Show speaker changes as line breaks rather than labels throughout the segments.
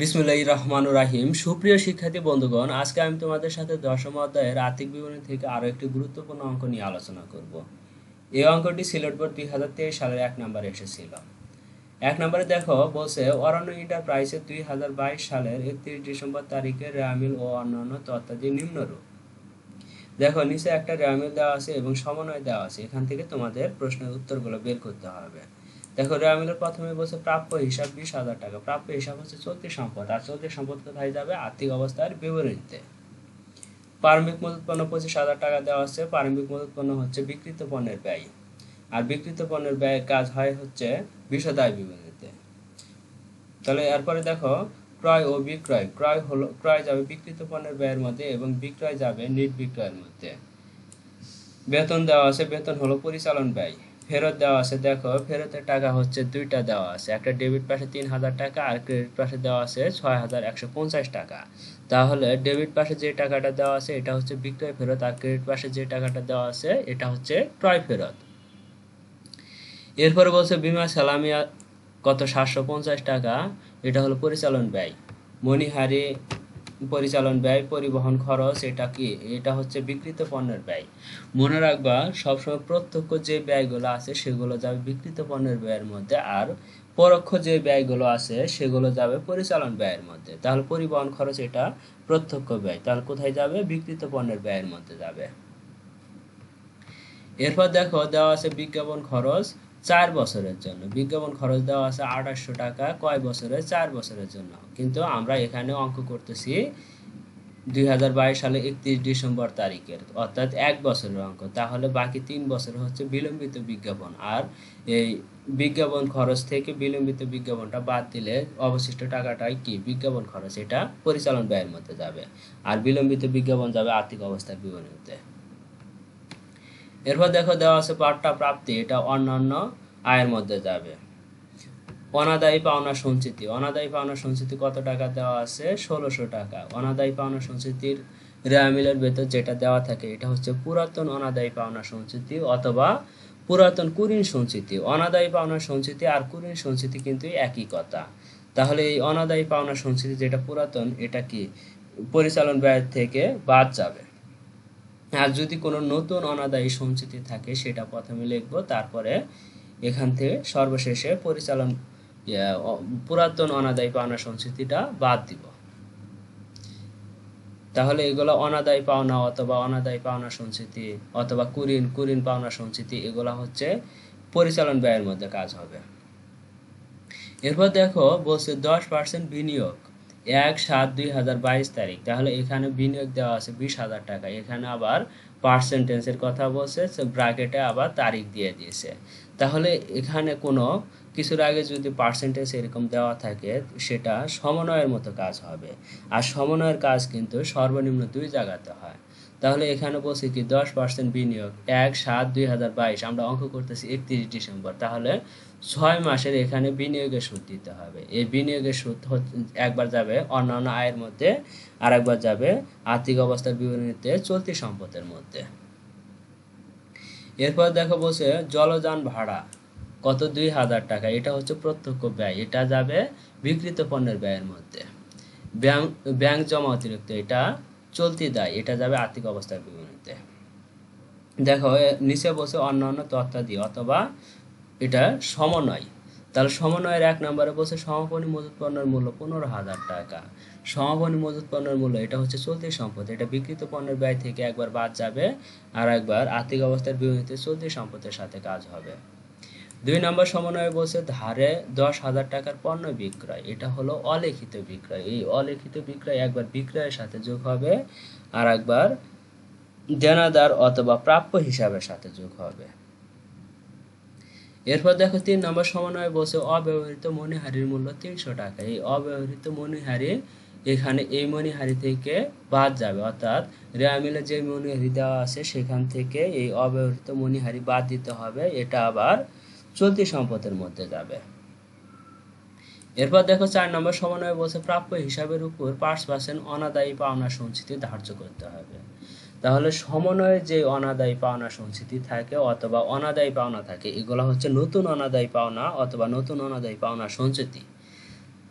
বিসমিল্লাহির রহমানির রহিম। সুপ্রিয় শিক্ষার্থী বন্ধুগণ, আজকে আমি তোমাদের সাথে দশম অধ্যায়ের আর্থিক বিবরণী থেকে আরো একটি গুরুত্বপূর্ণ অঙ্ক নিয়ে আলোচনা করব। এই অঙ্কটি সিলেট বোর্ড 2023 সালের 1 নম্বরে এসেছিল। 1 নম্বরে দেখো বলছে অরণ্য এন্টারপ্রাইজে 2022 সালের 31 ডিসেম্বর তারিখে রেয়ামিল ও অন্যান্য তথ্যাদি নিম্নরূপ। দেখো নিচে একটা রেয়ামিল দেওয়া আছে এবং সমন্বয় দেওয়া আছে, এখান থেকে তোমাদের প্রশ্নের উত্তরগুলো বের করতে হবে। দেখো রেয়ামিলের প্রথমে বলছে প্রাপ্য হিসাব 20,000 টাকা। প্রাপ্য হিসাব হচ্ছে চলতি সম্পদ, আর চলতি সম্পদ কোথায় যাবে? আর্থিক অবস্থার বিবরণীতে। প্রারম্ভিক মজুত পণ্য 25,000 টাকা দেওয়া আছে। প্রারম্ভিক মজুত পণ্য হচ্ছে বিক্রিত পণ্যের ব্যয়, আর বিক্রিত পণ্যের ব্যয়ের কাজ হয় হচ্ছে বিশদ বিবরণীতে। তাহলে এরপরে দেখো ক্রয় ও বিক্রয়। ক্রয় যাবে বিক্রিত পণ্যের ব্যয়ের মধ্যে এবং বিক্রয় যাবে নিট বিক্রয়ের মধ্যে। বেতন দেওয়া আছে, বেতন হলো পরিচালন ব্যয়। ফেরত দেওয়া আছে, দেখো ফেরতের টাকা হচ্ছে দুইটা দেওয়া আছে, একটা ডেবিট পাশে 3,000 টাকা আর ক্রেডিট পাশে দেওয়া আছে 6,150 টাকা। তাহলে ডেবিট পাশে যে টাকাটা দেওয়া আছে এটা হচ্ছে বিক্রয় ফেরত, আর ক্রেডিট পাশে যে টাকাটা দেওয়া আছে এটা হচ্ছে ক্রয় ফেরত। এরপরে বলছে বিমা সালামি কত? 750 টাকা, এটা হলো পরিচালন ব্যয়। মণিহারি পরিচালন ব্যয়। পরিবহন খরচ, এটা কি? এটা হচ্ছে বিক্রিত পণ্যের ব্যয়। মনে রাখবা সবসময় প্রত্যক্ষ যে ব্যয়গুলো আছে সেগুলো যাবে বিক্রিত পণ্যের ব্যয়ের মধ্যে, আর পরোক্ষ যে ব্যয়গুলো আছে সেগুলো যাবে পরিচালন ব্যয়ের মধ্যে। তাহলে পরিবহন খরচ এটা প্রত্যক্ষ ব্যয়, তাহলে কোথায় যাবে? বিক্রিত পণ্যের ব্যয়ের মধ্যে যাবে। এরপর দেখো দেওয়া আছে বিজ্ঞাপন খরচ 4 বছরের জন্য। বিজ্ঞাপন খরচ দেওয়া আছে 2800 টাকা। কয় বছরে? 4 বছরের জন্য। কিন্তু আমরা এখানে অঙ্ক করতেছি 2022 সালে 31 ডিসেম্বর তারিখের, অর্থাৎ 1 বছরের অঙ্ক। তাহলে বাকি 3 বছর হচ্ছে বিলম্বিত বিজ্ঞাপন, আর এই বিজ্ঞাপন খরচ থেকে বিলম্বিত বিজ্ঞাপনটা বাদ দিলে অবশিষ্ট টাকাটাই কি? বিজ্ঞাপন খরচ, এটা পরিচালন ব্যয়ের মধ্যে যাবে, আর বিলম্বিত বিজ্ঞাপন যাবে আর্থিক অবস্থার বিবরণীতে। এরপর দেখো দেওয়া আছে পাট্টা প্রাপ্তি, এটা অন্যান্য আয়ের মধ্যে যাবে। অনাদায়ী পাওনা সঞ্চিতি। অনাদায়ী পাওনা সঞ্চিতি কত টাকা দেওয়া আছে? 1600 টাকা। অনাদায়ী পাওনা সঞ্চিতির রেয়ামিলের ভেতর যেটা দেওয়া থাকে এটা হচ্ছে পুরাতন অনাদায়ী পাওনা সঞ্চিতি অথবা পুরাতন কুঋণ সঞ্চিতি। অনাদায়ী পাওনা সঞ্চিতি আর কুঋণ সঞ্চিতি কিন্তু একই কথা। তাহলে এই অনাদায়ী পাওনা সঞ্চিতি যেটা পুরাতন, এটা কি? পরিচালন ব্যয় থেকে বাদ যাবে। আর যদি কোনো নতুন অনাদায়ী সঞ্চিতি থাকে সেটা প্রথমে লিখবো, তারপরে এখান থেকে সর্বশেষে পুরাতন অনাদায়ী পাওনা সঞ্চিতিটা বাদ দিব। তাহলে এগুলো অনাদায়ী পাওনা অথবা অনাদায়ী পাওনা সঞ্চিতি অথবা কুঋণ পাওনা সঞ্চিতি, এগুলো হচ্ছে পরিচালন ব্যয়ের মধ্যে কাজ হবে। এরপর দেখো বলছে 10% বিনিয়োগ 1/7/2022 তারিখ। তাহলে এখানে বিনিয়োগ দেওয়া আছে 20,000 টাকা। এখানে আবার পার্সেন্টেজের কথা বলছে, ব্র্যাকেটে আবার তারিখ দিয়ে দিয়েছে। তাহলে এখানে কোনো কিছুর আগে যদি পার্সেন্টেজ এরকম দেওয়া থাকে সেটা সমন্বয়ের মতো কাজ হবে, আর সমন্বয়ের কাজ কিন্তু সর্বনিম্ন 2 জায়গাতে হয়। তাহলে এখানে বলছি কি 10% বিনিয়োগ 1/7/2022, আমরা অঙ্ক করতেছি 31 ডিসেম্বর। তাহলে 6 মাসের এখানে বিনিয়োগের সুদ দিতে হবে। এই বিনিয়োগের সুদ একবার যাবে অন্যান্য আয়ের মধ্যে, আর একবার যাবে আর্থিক অবস্থার বিবরণীতে চলতি সম্পদের মধ্যে। এরপর দেখো বলছে জলযান ভাড়া কত? 2,000 টাকা। এটা হচ্ছে প্রত্যক্ষ ব্যয়, এটা যাবে বিক্রিত পণ্যের ব্যয়ের মধ্যে। ব্যাংক জমা অতিরিক্ত, এটা চলতি দায়, এটা যাবে আর্থিক অবস্থার বিবরণীতে। দেখো নিচে বলছে অন্যান্য তথ্যাদি অথবা এটা সমন্বয়। তাহলে সমন্বয়ের 1 নম্বরে বলছে সমাপনী মজুত পণ্যের মূল্য 15,000 টাকা। সমাপনী মজুত পণ্যের মূল্য এটা হচ্ছে চলতি সম্পদ, এটা বিক্রিত পণ্যের ব্যয় থেকে একবার বাদ যাবে, আর একবার আর্থিক অবস্থার বিবরণীতে চলতি সম্পদের সাথে কাজ হবে। 2 নম্বর সমন্বয়ে বলছে ধারে 10,000 টাকার পণ্য বিক্রয়, এটা হলো অলিখিত বিক্রয়। এই অলিখিত বিক্রয় একবার বিক্রয়ের সাথে যোগ হবে, আর একবার দেনাদার অথবা প্রাপ্য হিসাবের সাথে যোগ হবে। এরপর দেখো 3 নম্বর সমন্বয়ে বলছে অব্যবহৃত মণিহারির মূল্য 300 টাকা। এই অব্যবহৃত মণিহারি এখানে এই মণিহারি থেকে বাদ যাবে, অর্থাৎ রেয়ামিলে যে মণিহারি দেওয়া আছে সেখান থেকে এই অব্যবহৃত মণিহারি বাদ দিতে হবে, এটা আবার চলতি সম্পদের মধ্যে যাবে। এরপর দেখো 4 নম্বর সমন্বয়ে বলছে প্রাপ্য হিসাবের উপর 5% অনাদায়ী পাওনা সঞ্চিতি ধার্য করতে হবে। তাহলে সমন্বয়ে যে অনাদায়ী পাওনা সঞ্চিতি থাকে অথবা অনাদায়ী পাওনা থাকে এগুলো হচ্ছে নতুন অনাদায়ী পাওনা অথবা নতুন অনাদায়ী পাওনা সঞ্চিতি।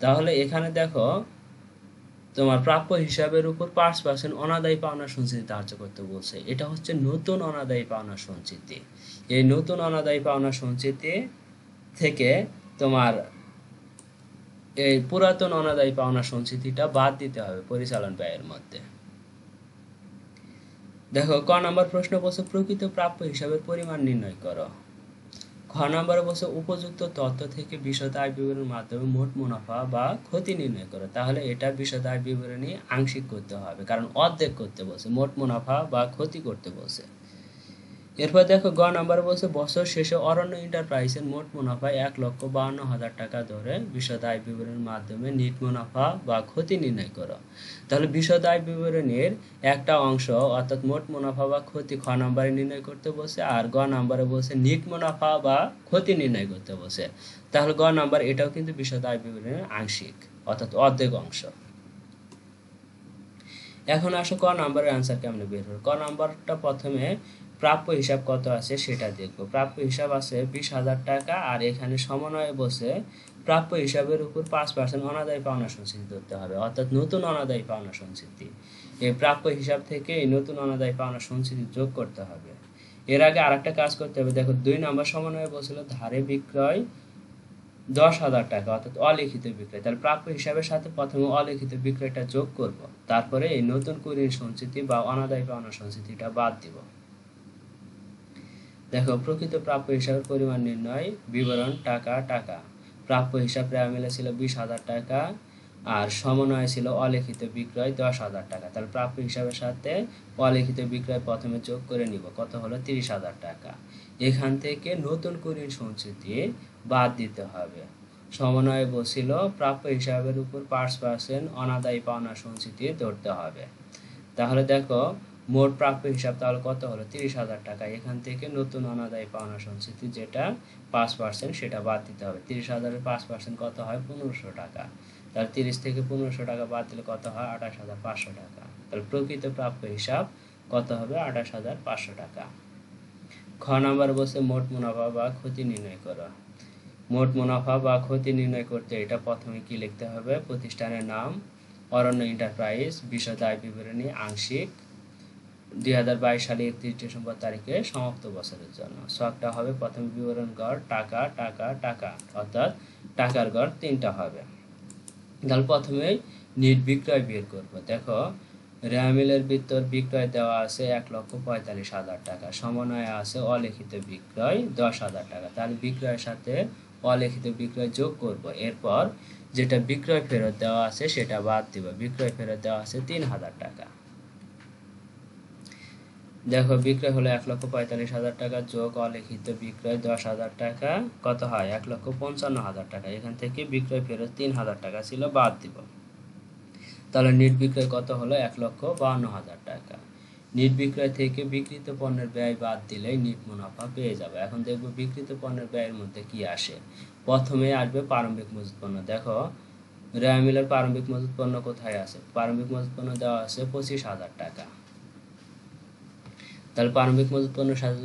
তাহলে এখানে দেখো তোমার প্রাপ্য হিসাবের উপর 5% অনাদায়ী পাওনা সঞ্চিতি ধার্য করতে বলছে। এটা হচ্ছে নতুন অনাদায়ী পাওনা সঞ্চিতি। এই নতুন অনাদায়ী পাওনা সঞ্চিতি থেকে তোমার এই পুরাতন অনাদায়ী পাওনা সঞ্চিতিটা বাদ দিতে হবে পরিচালন ব্যয়ের মধ্যে। দেখো ক নম্বর প্রশ্ন বলছে প্রকৃত প্রাপ্য হিসাবের পরিমাণ নির্ণয় করো। খ নম্বরে বলছে উপযুক্ত তথ্য থেকে বিশদ আয় বিবরণীর মাধ্যমে মোট মুনাফা বা ক্ষতি নির্ণয় করো। তাহলে এটা বিশদ আয় বিবরণী আংশিক করতে হবে, কারণ অর্ধেক করতে বলছে, মোট মুনাফা বা ক্ষতি করতে বলছে। এরপর দেখো গ নম্বরে বলছে বছর শেষে অরণ্য এন্টারপ্রাইজের মোট মুনাফা 1,52,000 টাকা ধরে বিশদ আয় বিবরণীর মাধ্যমে নিট মুনাফা বা ক্ষতি নির্ণয় করো। তাহলে বিশদ আয় বিবরণীর একটা অংশ অর্থাৎ মোট মুনাফা বা ক্ষতি খ নম্বরে নির্ণয় করতে বলছে, আর গ নম্বরে বলছে নিট মুনাফা বা ক্ষতি নির্ণয় করতে বলছে। তাহলে গ নম্বর এটাও কিন্তু বিশদ আয় বিবরণীর আংশিক অর্থাৎ অর্ধেক অংশ। এখন আসো ক নম্বরের আনসার কেমনে বের হবে। ক নম্বরটা প্রথমে প্রাপ্য হিসাব কত আছে সেটা দেখবো। প্রাপ্য হিসাব আছে 20,000 টাকা, আর এখানে সমন্বয়ে বসে প্রাপ্য হিসাবের উপর 5% অনাদায়ী পাওনা সঞ্চিতি ধরতে হবে, অর্থাৎ নতুন অনাদায়ী পাওনা সঞ্চিতি। এই প্রাপ্য হিসাব থেকে এই নতুন অনাদায়ী পাওনা সঞ্চিতি যোগ করতে হবে। এর আগে আরেকটা কাজ করতে হবে। দেখো 2 নম্বর সমন্বয়ে বলছিল ধারে বিক্রয় 10,000 টাকা, অর্থাৎ অলিখিত বিক্রয়। তাহলে প্রাপ্য হিসাবের সাথে প্রথমে অলিখিত বিক্রয়টা যোগ করব, তারপরে এই নতুন কুরির সঞ্চিতি বা অনাদায়ী পাওনা সঞ্চিতিটা বাদ দিব। দেখো প্রকৃত প্রাপ্য হিসাবের পরিমাণ নির্ণয় বিবরণ টাকা টাকা। প্রাপ্য হিসাব প্রায় মিলে ছিল 20,000 টাকা, আর সমন্বয় ছিল অলিখিত বিক্রয় 10,000 টাকা। তাহলে প্রাপ্য হিসাবের সাথে অলিখিত বিক্রয় প্রথমে যোগ করে নিব, কত হলো 30,000 টাকা। এখান থেকে নতুন কুরির সঞ্চিতি বাদ দিতে হবে। সমন্বয়ে বসছিল প্রাপ্য হিসাবের উপর 5% অনাদায়ী পাওনা সঞ্চিতি ধরতে হবে। তাহলে দেখো মোট প্রাপ্য হিসাব তাহলে কত হলো 30,000 টাকা। এখান থেকে নতুন অনাদায়ী পাওনা সঞ্চিতি যেটা 5% সেটা বাদ দিতে হবে। 30,000-এর 5% কত হয় 1500 টাকা। তাহলে 30 থেকে 1500 টাকা বাদ দিলে কত হয় 28,500 টাকা। তাহলে প্রকৃত প্রাপ্য হিসাব কত হবে 28,500 টাকা। খ নাম্বার বলছে মোট মুনাফা বা ক্ষতি নির্ণয় করো। মোট মুনাফা বা ক্ষতি নির্ণয় করতে এটা প্রথমে কি লিখতে হবে, প্রতিষ্ঠানের নাম, অরণ্য এন্টারপ্রাইজ, বিশদ আয় বিবরণী আংশিক, 2022 সালে 31 ডিসেম্বর তারিখে সমাপ্ত বছরের জন্য। ছকটা হবে প্রথম বিবরণ গড় টাকা টাকা টাকা, অর্থাৎ টাকার গড় 3টা হবে। তাহলে প্রথমেই নিট বিক্রয় বের করব। দেখো রেয়ামিলের ভিতর বিক্রয় দেওয়া আছে 1,45,000 টাকা, সমন্বয়ে আছে অলিখিত বিক্রয় 10,000 টাকা। তাহলে বিক্রয়ের সাথে অলিখিত বিক্রয় যোগ করব, এরপর যেটা বিক্রয় ফেরত দেওয়া আছে সেটা বাদ দিব। বিক্রয় ফেরত দেওয়া আছে 3,000 টাকা। দেখো বিক্রয় হলো 1,45,000 টাকা যোগ অলিখিত বিক্রয় 10,000 টাকা, কত হয় 1,55,000 টাকা। এখান থেকে বিক্রয় ফেরত 3,000 টাকা ছিল, বাদ দিব। তাহলে নিট বিক্রয় কত হলো 1,52,000 টাকা। নিট বিক্রয় থেকে বিক্রিত পণ্যের ব্যয় বাদ দিলেই নিট মুনাফা পেয়ে যাবে। এখন দেখব বিক্রিত পণ্যের ব্যয়ের মধ্যে কি আসে। প্রথমে আসবে প্রারম্ভিক মজুত পণ্য। দেখো রেয়ামিলের প্রারম্ভিক মজুত পণ্য কোথায় আছে, প্রারম্ভিক মজুত পণ্য দেওয়া আছে 25,000 টাকা। তাহলে প্রারম্ভিক মজুত পণ্যের সাথে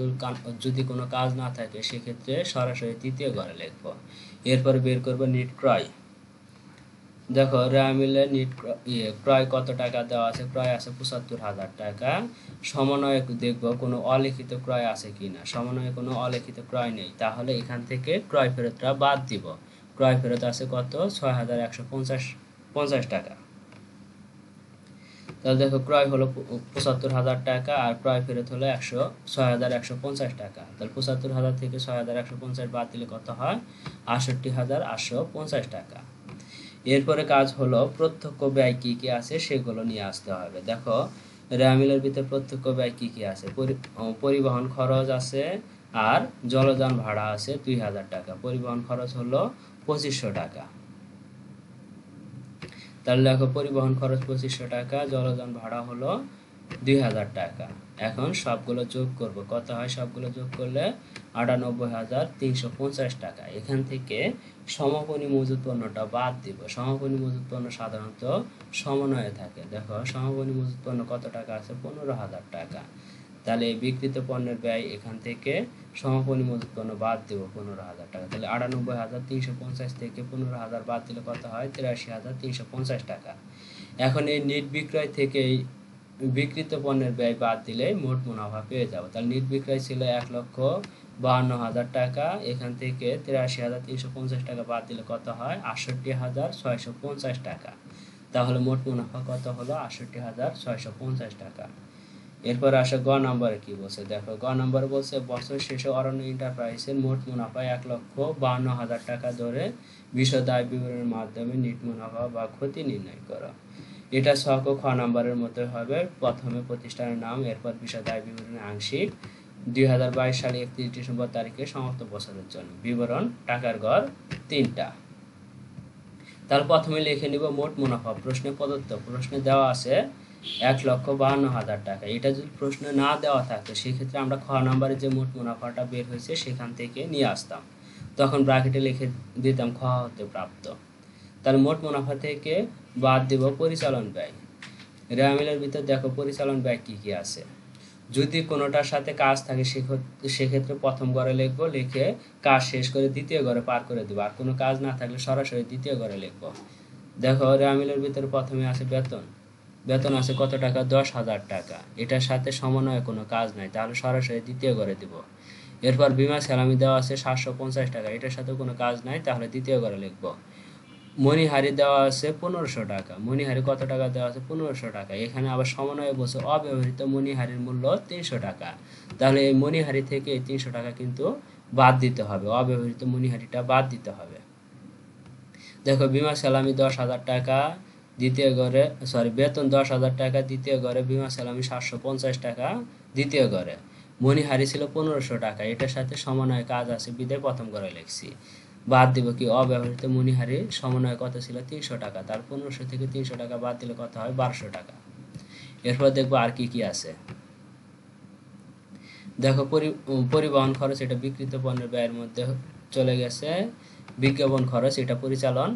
যদি কোনো কাজ না থাকে সেক্ষেত্রে সরাসরি তৃতীয় ঘরে লিখবো। এরপর বের করবো নিট ক্রয়। দেখো রেয়ামিলের নিট ক্রয় কত টাকা দেওয়া আছে, ক্রয় আছে 75,000 টাকা। সমন্বয়ে দেখবো কোনো অলিখিত ক্রয় আছে কিনা, সমন্বয়ে কোনো অলিখিত ক্রয় নেই, তাহলে এখান থেকে ক্রয় ফেরতটা বাদ দিব। ক্রয় ফেরত আছে কত 6,150 টাকা। তাহলে দেখো ক্রয় হলো 75,000 টাকা আর ক্রয় ফেরত হলো 6,150 টাকা। তাহলে 75,000 থেকে 6,150 বাদ দিলে কত হয় 68,850 টাকা। এরপরে কাজ হলো প্রত্যক্ষ ব্যয় কি কি আছে সেগুলো নিয়ে আসতে হবে। দেখো রেয়ামিলের ভিতরে প্রত্যক্ষ ব্যয় কি কি আছে, পরিবহন খরচ আছে আর জলযান ভাড়া আছে 2,000 টাকা। পরিবহন খরচ হলো 2,500 টাকা। তাহলে দেখো পরিবহন খরচ 2,500 টাকা, জলযান ভাড়া হলো 2,000 টাকা। এখন সবগুলো যোগ করব, কত হয় সবগুলো যোগ করলে 98,350 টাকা। এখান থেকে সমাপনী মজুত পণ্যটা বাদ দিব। সমাপনী মজুত পণ্য সাধারণত সমন্বয়ে থাকে। দেখো সমাপনী মজুত পণ্য কত টাকা আছে 15,000 টাকা। তাহলে এই বিক্রিত পণ্যের ব্যয় এখান থেকে সমাপনী মজুত পণ্য বাদ দেব 15,000 টাকা। তাহলে 98,350 থেকে 15,000 বাদ দিলে কত হয়? 83,350 টাকা। এখন এই নেট বিক্রয় থেকে বিক্রিত পণ্যের ব্যয় বাদ দিলে মোট মুনাফা পেয়ে যাব। তাহলে নেট বিক্রয় ছিল 1,52,000 টাকা, এখান থেকে 83,350 টাকা বাদ দিলে কত হয়? 68,650 টাকা। তাহলে মোট মুনাফা কত হলো? 68,650 টাকা। এরপর আসে গ নম্বরে কি বলছে দেখো। গ নম্বরে বলছে বছর শেষে অরণ্য এন্টারপ্রাইজের মোট মুনাফা 1,52,000 টাকা ধরে বিশদ আয় বিবরণের মাধ্যমে নেট মুনাফা বা ক্ষতি নির্ণয় করো। এটা ছক খ নম্বরের মধ্যে হবে। প্রথমে প্রতিষ্ঠানের নাম, এরপর বিশদ আয় বিবরণী আংশিক 2022 সালে 31 ডিসেম্বর তারিখে সমাপ্ত বছরের জন্য বিবরণ টাকার গড় 3টা। তাহলে প্রথমে লিখে নিব মোট মুনাফা। প্রশ্নে প্রদত্ত, প্রশ্নে দেওয়া আছে 1,52,000 টাকা। এটা যদি প্রশ্নে না দেওয়া থাকতো সেক্ষেত্রে আমরা খ নম্বরে যে মোট মুনাফাটা বের হয়েছে সেখান থেকে নিয়ে আসতাম, তখন ব্র্যাকেটে লিখে দিতাম খ হতে প্রাপ্ত। তাহলে মোট মুনাফা থেকে বাদ দেব পরিচালন ব্যয়। রেওয়ামিলের ভিতর দেখো পরিচালন ব্যয় কি কি আছে। যদি কোনোটার সাথে কাজ থাকে সেক্ষেত্রে প্রথম ঘরে লিখবো, লিখে কাজ শেষ করে দ্বিতীয় ঘরে পার করে দেবো। আর কোনো কাজ না থাকলে সরাসরি দ্বিতীয় ঘরে লিখবো। দেখো রেওয়ামিলের ভিতরে প্রথমে আছে বেতন। বেতন আছে কত টাকা? 10,000 টাকা। এটার সাথে সমন্বয়ে কোনো কাজ নাই, তাহলে সরাসরি দ্বিতীয় ঘরে দিব। এরপর বিমা সালামি দেওয়া আছে 750 টাকা। এটার সাথে কোনো কাজ নাই, তাহলে দ্বিতীয় ঘরে লিখবো। মণিহারি দেওয়া আছে 1500 টাকা। মণিহারি কত টাকা দেওয়া আছে? 1500 টাকা। এখানে আবার সমন্বয়ে বলছে অব্যবহৃত মণিহারির মূল্য 300 টাকা। তাহলে এই মণিহারি থেকে এই 300 টাকা কিন্তু বাদ দিতে হবে, অব্যবহৃত মণিহারিটা বাদ দিতে হবে। দেখো বিমা সালামি 10,000 টাকা, দ্বিতীয় ঘরে বেতন 10,000 টাকা, দ্বিতীয় ঘরে বিমা সালামি 750 টাকা দ্বিতীয় ঘরে। মণিহারি ছিল 1500 টাকা। এটার সাথে সমন্বয়ে কাজ আছে বিধায় প্রথম ঘরে লিখছি। বাদ দিব কি? অব্যবহৃত মণিহারি সমন্বয় কত ছিল? 300 টাকা। তার 1500 থেকে 300 টাকা বাদ দিলে কত হয়? 1200 টাকা। এরপর দেখবো আর কি কি আছে। দেখো পরিবহন খরচ, এটা বিক্রিত পণ্যের ব্যয়ের মধ্যে চলে গেছে। বিজ্ঞাপন খরচ, এটা পরিচালন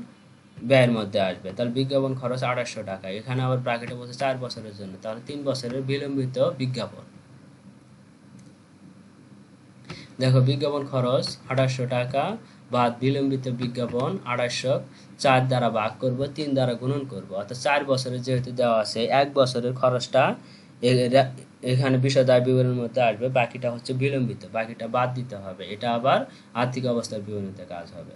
ব্যয়ের মধ্যে আসবে। তাহলে বিজ্ঞাপন খরচ 2800 টাকা। এখানে আবার ব্র্যাকেটে বলছে 4 বছরের জন্য, তাহলে 3 বছরের বিলম্বিত বিজ্ঞাপন। দেখো বিজ্ঞাপন খরচ 2800 টাকা বাদ বিলম্বিত বিজ্ঞাপন 2800 4 দ্বারা ভাগ করব, 3 দ্বারা গুণন করব। অর্থাৎ 4 বছরের যেহেতু দেওয়া আছে, 1 বছরের খরচটা এখানে বিশদ আয় বিবরণের মধ্যে আসবে, বাকিটা হচ্ছে বিলম্বিত, বাকিটা বাদ দিতে হবে। এটা আবার আর্থিক অবস্থার বিবরণীতে কাজ হবে।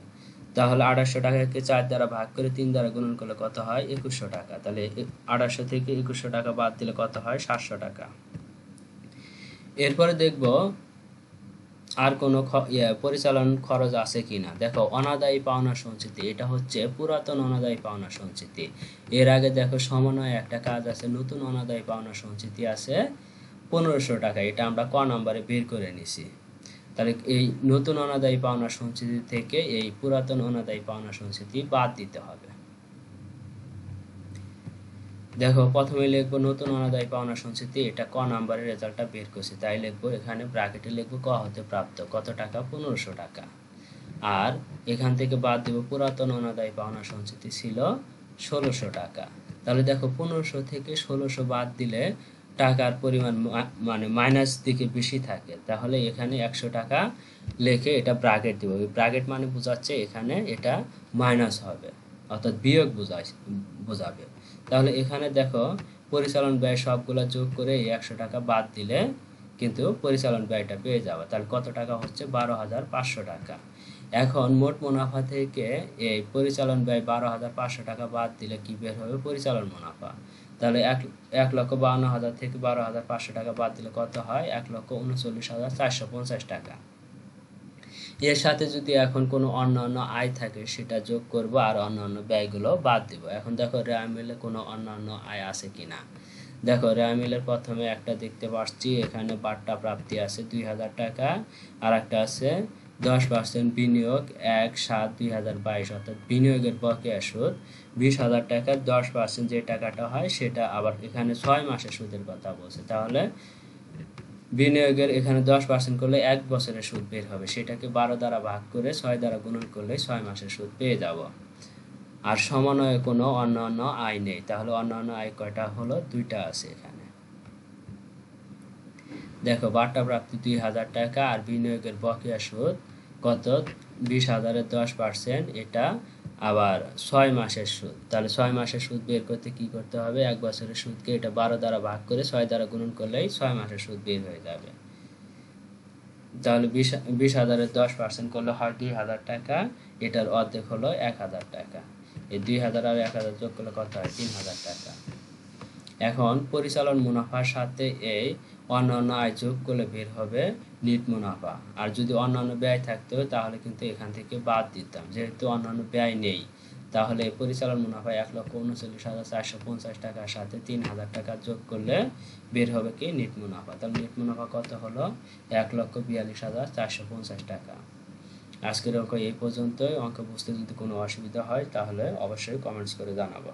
তাহলে 2800 টাকাকে 4 দ্বারা ভাগ করে 3 দ্বারা গুণন করলে কত হয়? 2100 টাকা। তাহলে 2800 থেকে 2100 টাকা বাদ দিলে কত হয়? 700 টাকা। এরপরে দেখব আর কোনো পরিচালন খরচ আছে কিনা। দেখো অনাদায়ী পাওনা সঞ্চিতি, এটা হচ্ছে পুরাতন অনাদায়ী পাওনা সঞ্চিতি। এর আগে দেখো সমন্বয়ে একটা কাজ আছে, নতুন অনাদায়ী পাওনা সঞ্চিতি আছে 1500 টাকা। এটা আমরা ক নম্বরে বের করে নিছি। তাহলে এই নতুন অনাদায়ী পাওনা সঞ্চিতি থেকে এই পুরাতন অনাদায়ী পাওনা সঞ্চিতি বাদ দিতে হবে। দেখো প্রথমে লিখবো নতুন অনাদায়ী পাওনা সঞ্চিতি, এটা ক নম্বরের রেজাল্টটা বের করছি, তাই লিখবো এখানে ব্র্যাকেটে লিখবো ক হতে প্রাপ্ত কত টাকা? 1500 টাকা। আর এখান থেকে বাদ দেব পুরাতন অনাদায়ী পাওনা সঞ্চিতি ছিল 1600 টাকা। তাহলে দেখো 1500 থেকে 1600 বাদ দিলে টাকার পরিমাণ মানে মাইনাস দিকে বেশি থাকে, তাহলে এখানে 100 টাকা লিখে এটা ব্র্যাকেট দিব। ব্র্যাকেট মানে বোঝাচ্ছে এখানে এটা মাইনাস হবে, অর্থাৎ বিয়োগ বোঝাবে। তাহলে এখানে দেখো পরিচালন ব্যয় সবগুলো যোগ করে 100 টাকা বাদ দিলে কিন্তু পরিচালন ব্যয়টা পেয়ে যাবে। তাহলে কত টাকা হচ্ছে? 12,500 টাকা। এখন মোট মুনাফা থেকে এই পরিচালন ব্যয় 12,500 টাকা বাদ দিলে কি বের হবে? পরিচালন মুনাফা। তাহলে 1,52,000 থেকে 12,500 টাকা বাদ দিলে কত হয়? 1,39,450 টাকা। এর সাথে যদি এখন কোনো অন্যান্য আয় থাকে সেটা যোগ করব, আর অন্যান্য ব্যয়গুলো বাদ দিব। এখন দেখো রেওয়ামিলে কোনো অন্যান্য আয় আছে কিনা। দেখো রেওয়ামিলের প্রথমে একটা দেখতে পাচ্ছি, এখানে বাট্টা প্রাপ্তি আছে 2000 টাকা, আর একটা আছে 10% বিনিয়োগ 1/7/2022, অর্থাৎ বিনিয়োগের বকেয়া সুদ 20,000 টাকার 10% যে টাকাটা হয় সেটা আবার এখানে 6 মাসের সুদের কথা বলছে। তাহলে বিনিয়োগের এখানে 10% করলে 1 বছরের সুদ বের হবে, সেটাকে 12 দ্বারা ভাগ করে 6 দ্বারা গুণন করলে 6 মাসের সুদ পেয়ে যাব। আর সমন্বয়ে কোনো অন্যান্য আয় নেই, তাহলে অন্যান্য আয় কয়টা হলো? 2টা আছে এখানে। দেখো বাট্টা প্রাপ্তি 2000 টাকা আর বিনিয়োগের বকেয়া সুদ কত, 20,000-এর 10%, এটা আবার 6 মাসের সুদ। তাহলে 6 মাসের সুদ বের করতে কি করতে হবে, 1 বছরের সুদকে এটা 12 দ্বারা ভাগ করে 6 দ্বারা গুণন করলেই 6 মাসের সুদ বের হয়ে যাবে। তাহলে 20,000-এর 10% করলে হয় 2,000 টাকা, এটার অর্ধেক হলো 1,000 টাকা। এই 2,000 আর 1,000 যোগ করলে কত হয়, 3,000 টাকা। এখন পরিচালন মুনাফার সাথে এই অন্যান্য আয় যোগ করলে বের হবে নিট মুনাফা। আর যদি অন্যান্য ব্যয় থাকতো তাহলে কিন্তু এখান থেকে বাদ দিতাম, যেহেতু অন্যান্য ব্যয় নেই। তাহলে পরিচালন মুনাফা 1,39,450 টাকার সাথে 3,000 টাকা যোগ করলে বের হবে কি নিট মুনাফা। তাহলে নিট মুনাফা কত হলো, 1,42,450 টাকা। আজকের অঙ্ক এই পর্যন্তই। অঙ্ক বুঝতে যদি কোনো অসুবিধা হয় তাহলে অবশ্যই কমেন্টস করে জানাবো।